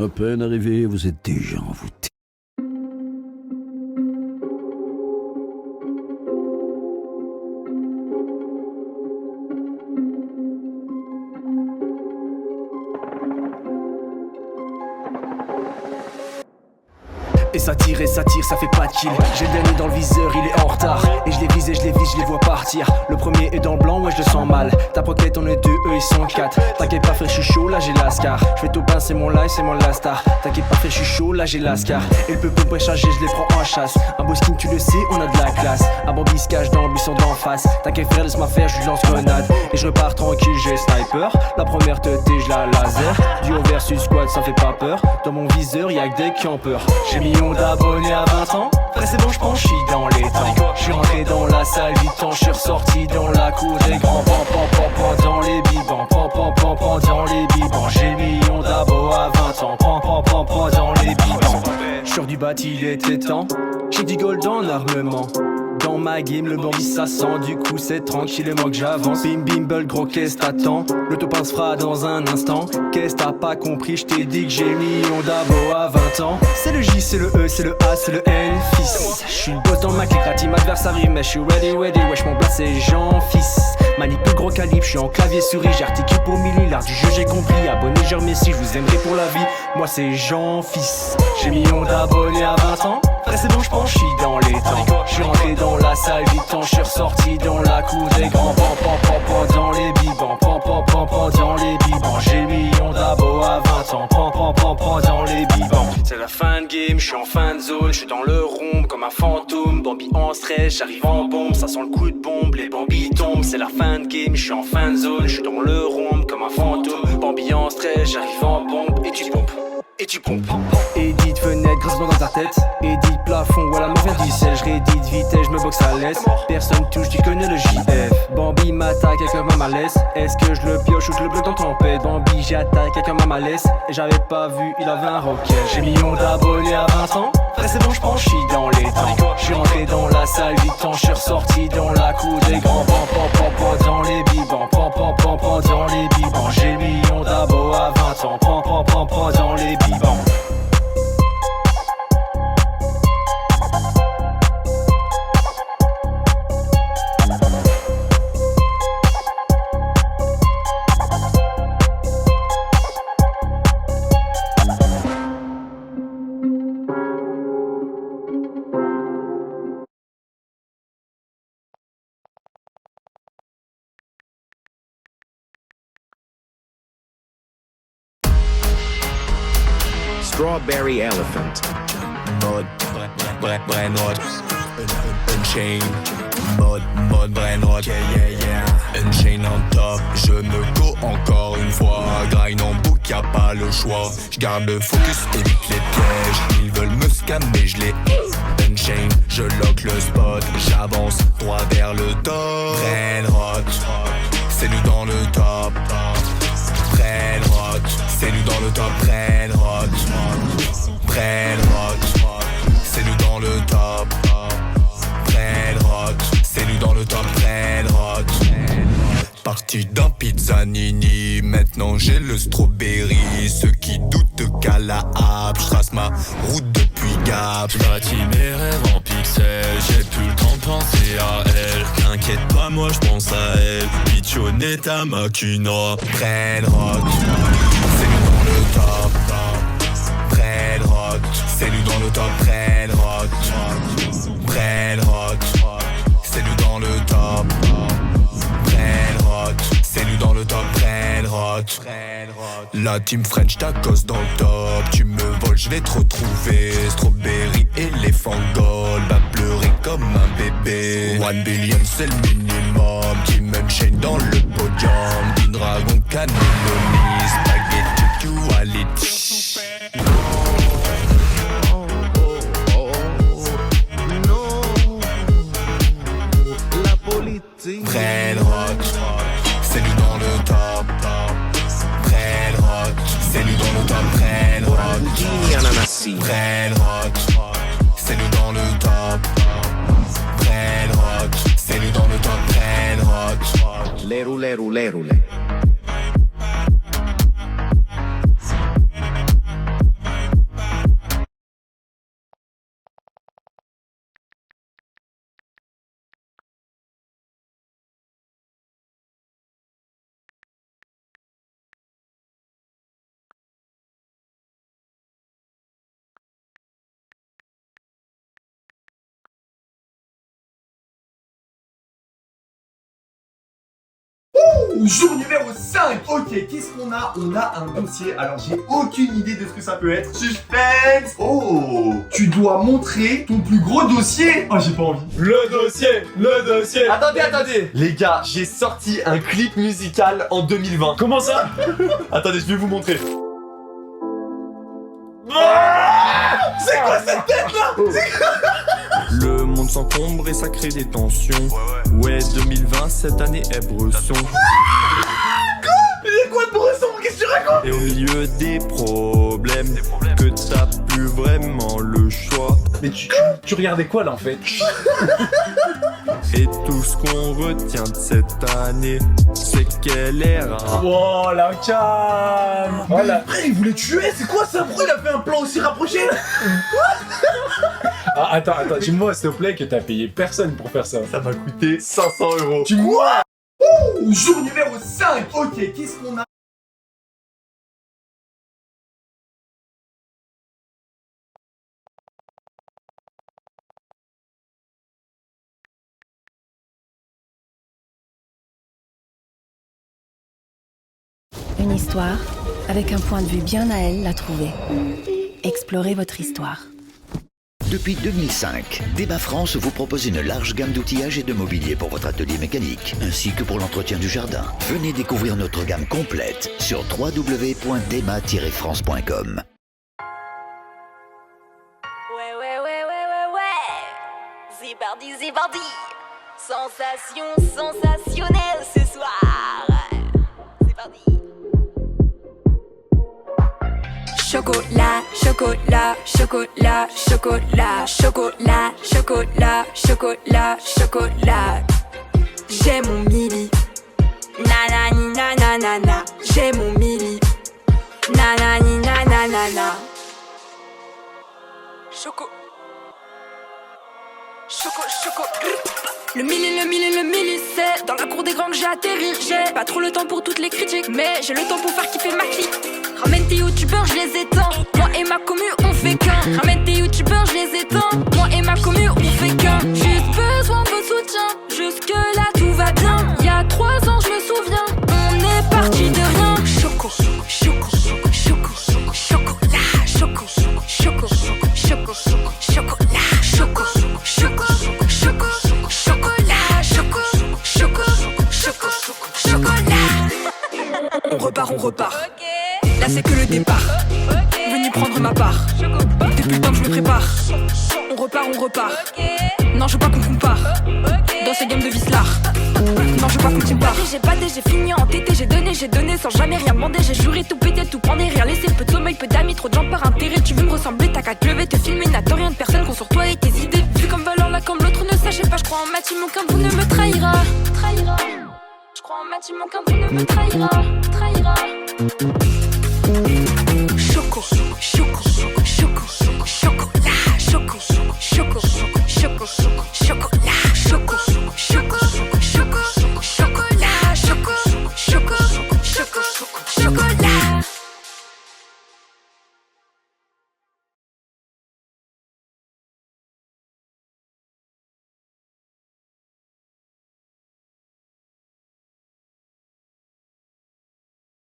À peine arrivé, vous êtes déjà envoûté. Et ça tire, ça fait pas de kill. J'ai le dernier dans le viseur, il est en retard. Et je les vise, je les vois partir. Le premier est dans le blanc, ouais je le sens mal. Ta pocket on est deux, eux ils sont quatre. T'inquiète pas frère, je suis chaud, là j'ai l'ascar. Je fais tout pain, c'est mon live, c'est mon lastar. T'inquiète pas frère, je suis chaud, là j'ai l'ascar. Et le peu pour charger, je les prends en chasse. Un beau skin, tu le sais, on a de la classe. Un Bambi se cache dans le buisson d'en face. T'inquiète frère, laisse-moi faire, je lui lance grenade. Et je repars tranquille, j'ai sniper. La première teuté, je la laser. Duo versus squad, ça fait pas peur. Dans mon viseur, y'a que des campeurs. J'ai millions d'abonnés à 20 ans. Frère c'est bon, j'pense, j'suis dans les temps. J'suis rentré dans la salle du temps, j'suis ressorti dans la cour des grands. Pan dans les bibans, pan dans les bibans. J'ai millions d'abos à 20 ans. Pan dans les bibans. J'sors du bâti, il était temps. J'ai du gold en armement. Dans ma game, le Bambi ça sent, du coup c'est tranquillement que j'avance. Bim bimble, gros qu'est-ce t'attends? Le topin se fera dans un instant. Qu'est-ce t'as pas compris? J't'ai dit que j'ai millions d'abos à 20 ans. C'est le J, c'est le E, c'est le A, c'est le N, fils. J'suis le boss dans ma clique, la team adversaire mais j'suis ready, wesh mon blast c'est Jean, fils. Manip plus gros calibre, j'suis en clavier souris, j'articule pour Milly, l'art du jeu j'ai compris. Abonnez, je remercie, je vous aimerai pour la vie. Moi c'est Jean, fils. J'ai millions d'abonnés à 20 ans. Frère c'est bon, j'pense, j'suis dans les temps. J'suis rentré dans la salle du temps, j'suis ressorti dans la cour des grands. Pan dans les bibans, pan dans les bibans. J'ai millions d'abos à 20 ans, pan dans les bibans. C'est la fin de game, j'suis en fin de zone, j'suis dans le rhombe comme un fantôme. Bambi en stress, j'arrive en bombe, ça sent le coup de bombe, les Bambi tombent. C'est la fin de game, j'suis en fin de zone, j'suis dans le rhombe comme un fantôme. Bambi en stress, j'arrive en bombe et tu pompes. Et tu pompes. Édite fenêtre, grosse bande dans ta tête. Édite plafond, voilà ma faire du sel. J'rédite vitesse, j'me boxe à l'aise. Personne touche, tu connais le JF. Bambi m'attaque avec un malaise. Est-ce que je le pioche ou je le bloque dans tempête? Bambi j'attaque avec un malaise. Et j'avais pas vu, il avait un rocket. J'ai millions d'abonnés à 20 ans. Frère c'est bon, j'pense, j'suis dans les temps. J'suis rentré dans la salle du temps, j'suis ressorti dans la cour des grands. Pan dans les bibans, pan dans les bibans. J'ai millions d'abos à 20 ans. Pan dans les bibans. Strawberry Elephant. Mode Brainrot. Unchain. Mode Brainrot. Unchain en top. Je me go encore une fois. Grind en boucle, y'a pas le choix. J'garde le focus, évite les pièges. Ils veulent me scammer, j'les Unchain. Je lock le spot. J'avance droit vers le top. Brainrot. C'est nous dans le top. Brainrot. C'est nous dans le top. Brainrot. C'est nous dans le top. Brainrot. C'est nous dans le top. Brainrot. Parti d'un pizzanini, maintenant j'ai le strawberry. Ceux qui doutent qu'à la happe, j'trace ma route depuis Gap. J'bâtis mes rêves en pixels, j'ai plus le temps de penser à elle. T'inquiète pas, moi j'pense à elle. Pichonner ta macuna. Brainrot. C'est nous dans le top. Brainrot. C'est nous dans le top. Brainrot. C'est nous dans le top. Brainrot. C'est nous dans le top. Brainrot. La team French tacos dans le top. Tu me voles, je vais te retrouver. Strawberry, éléphant gold. Va pleurer comme un bébé. 1 billion c'est le minimum. Team Unchained dans le podium. Team Dragon, cannelloni. Spaghetti, duality. Brainrot. C'est nous dans le top. Brainrot. C'est nous dans le top. Brainrot. C'est nous dans le top. Brainrot. C'est nous dans le top. Brainrot. Lerule. Jour numéro 5. Ok, qu'est-ce qu'on a? On a un dossier. Alors, j'ai aucune idée de ce que ça peut être. Suspense. Oh, tu dois montrer ton plus gros dossier. Oh, j'ai pas envie. Le dossier. Attendez. Les gars, j'ai sorti un clip musical en 2020. Comment ça? Attendez, je vais vous montrer. C'est quoi cette tête là? Le monde s'encombre et ça crée des tensions. Ouais, 2020, cette année est bresson. Mais quoi de bresson? Qu'est-ce que tu racontes? Et au milieu des problèmes, que t'as plus vraiment le choix. Mais tu regardais quoi là en fait? Et tout ce qu'on retient de cette année, c'est qu'elle est rare. Oh la calme. Voilà. Après, il voulait tuer. C'est quoi ça? Pourquoi il a fait un plan aussi rapproché? Ah, attends, dis-moi s'il te plaît que t'as payé personne pour faire ça. Ça m'a coûté 500 €. Tu vois? Jour numéro 5. Ok, qu'est-ce qu'on a? Une histoire avec un point de vue bien à elle l'a trouvée. Explorez votre histoire. Depuis 2005, Débat France vous propose une large gamme d'outillages et de mobilier pour votre atelier mécanique, ainsi que pour l'entretien du jardin. Venez découvrir notre gamme complète sur www.débat-france.com. Ouais. Zibardi. Sensation sensationnelle ce soir. C'est parti. Chocolat. J'ai mon mili. Nanani nanana. J'ai mon mili. Nanani nanana. Choco. Le mili, c'est dans la cour des grands que j'atterrir. J'ai pas trop le temps pour toutes les critiques, mais j'ai le temps pour faire kiffer ma clique. Ramène tes youtubeurs, je les éteins. Moi et ma commu, on fait qu'un. Ramène tes youtubeurs, je les éteins. Moi et ma commu, on fait qu'un. Juste besoin de votre soutien. Jusque là, tout va bien. Il y a 3 ans, je me souviens. On est parti de rien. Chocolat. On repart. Okay. Là c'est que le départ. Okay. Venu prendre ma part. Depuis le temps que je me prépare. On repart. Okay. Non je veux pas qu'on compare. Okay. Dans ces games de vislard. Non je veux pas qu'on compare. J'ai batté, j'ai fini en tété. J'ai donné sans jamais rien demander. J'ai juré tout péter, tout prendre et rien laisser. Peu de sommeil, peu d'amis, trop de gens par intérêt. Tu veux me ressembler, t'as qu'à te lever, te filmer. N'attends rien de personne qu'on sur toi et tes idées. Vu comme valeur là comme l'autre ne sachez pas. Je crois en Mathieu, aucun de vous ne me trahira. Je crois en Mathieu, aucun de vous ne me trahira. Choco.